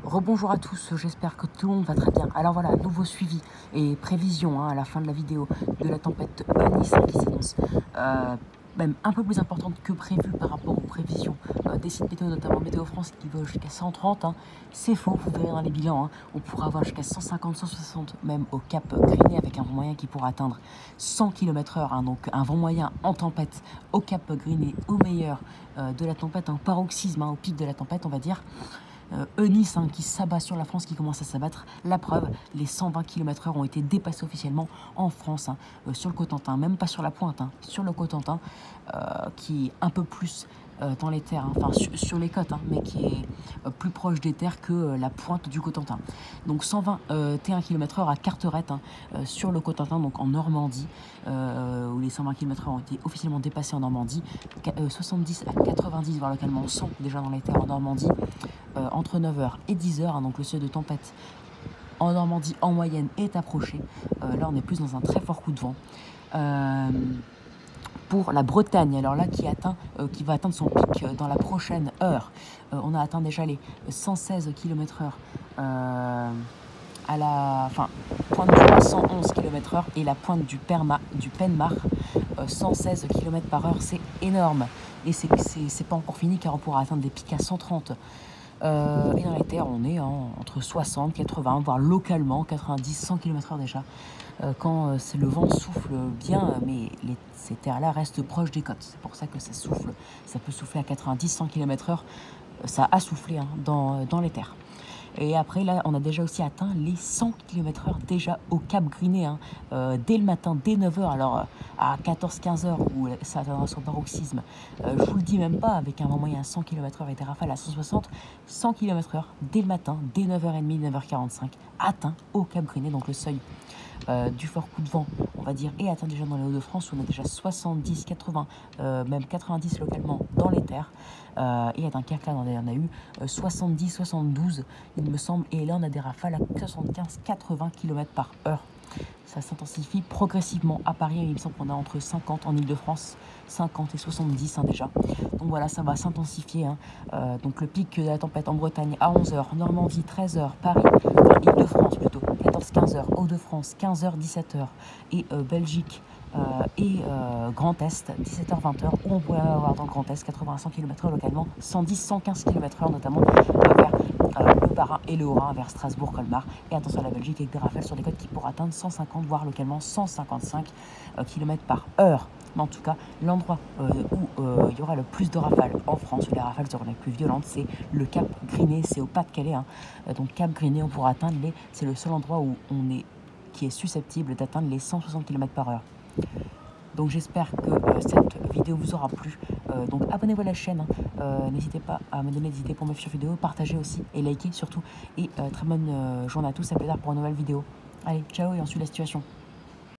Rebonjour à tous, j'espère que tout le monde va très bien. Alors voilà, nouveau suivi et prévision à la fin de la vidéo de la tempête Eunice qui s'annonce même un peu plus importante que prévu par rapport aux prévisions des sites météo, notamment Météo France qui va jusqu'à 130. C'est faux, vous verrez dans les bilans, on pourra avoir jusqu'à 150, 160 même au Cap Griné avec un vent moyen qui pourra atteindre 100 km/h, donc un vent moyen en tempête au Cap Griné, au meilleur de la tempête, un paroxysme, au pic de la tempête on va dire. Eunice qui s'abat sur la France, qui commence à s'abattre. La preuve, les 120 km/h ont été dépassés officiellement en France, sur le Cotentin, même pas sur la pointe, sur le Cotentin, qui est un peu plus dans les terres, enfin sur les côtes, mais qui est plus proche des terres que la pointe du Cotentin. Donc 121 km/h à Carteret, sur le Cotentin, donc en Normandie, où les 120 km/h ont été officiellement dépassés en Normandie, 70 à 90, voire localement 100 déjà dans les terres en Normandie, entre 9h et 10h, donc le seuil de tempête en Normandie en moyenne est approché. Là on est plus dans un très fort coup de vent. Pour la Bretagne, alors là qui va atteindre son pic dans la prochaine heure. On a atteint déjà les 116 km/h à la pointe du 111 km/h et la pointe du Penmar, 116 km/h, c'est énorme. Et c'est pas encore fini car on pourra atteindre des pics à 130. Et dans les terres, on est entre 60, 80, voire localement 90, 100 km/h déjà. Quand le vent souffle bien, mais ces terres-là restent proches des côtes. C'est pour ça que ça souffle. Ça peut souffler à 90, 100 km/h. Ça a soufflé dans les terres. Et après, là, on a déjà aussi atteint les 100 km/h déjà au Cap Griné, dès le matin, dès 9h. Alors, à 14-15h, où ça atteindra son paroxysme, je vous le dis même pas, avec un vent moyen à 100 km/h et des rafales à 160, 100 km/h dès le matin, dès 9h30, 9h45, atteint au Cap Griné, donc le seuil du fort coup de vent, on va dire, et atteint déjà dans les Hauts-de-France, où on a déjà 70, 80, même 90 localement dans les terres. Et à Dunkerque, là, on a eu 70, 72, il me semble, et là, on a des rafales à 75, 80 km/h. Ça s'intensifie progressivement. À Paris, il me semble qu'on a entre 50 en Ile-de-France, 50 et 70 déjà. Donc voilà, ça va s'intensifier. Donc le pic de la tempête en Bretagne à 11h, Normandie 13h, Paris, Ile-de-France plutôt, 14-15h, Hauts-de-France 15h, 17h, et Belgique et Grand Est, 17h-20h, où on pourrait avoir dans le Grand Est 80-100 km/h localement, 110-115 km/h notamment vers le Bas-Rhin et le Haut-Rhin, vers Strasbourg, Colmar, et attention à la Belgique avec des rafales sur les côtes qui pourraient atteindre 150, voire localement 155 km/h. Mais en tout cas, l'endroit où il y aura le plus de rafales en France, où les rafales seront les plus violentes, c'est le Cap Griné, c'est au Pas-de-Calais. Donc Cap Griné, on pourra atteindre c'est le seul endroit où qui est susceptible d'atteindre les 160 km/h. Donc j'espère que cette vidéo vous aura plu. Donc abonnez-vous à la chaîne, n'hésitez pas à me donner des idées pour mes futures vidéos, partagez aussi et likez surtout. Et très bonne journée à tous, à plus tard pour une nouvelle vidéo. Allez, ciao et on suit la situation.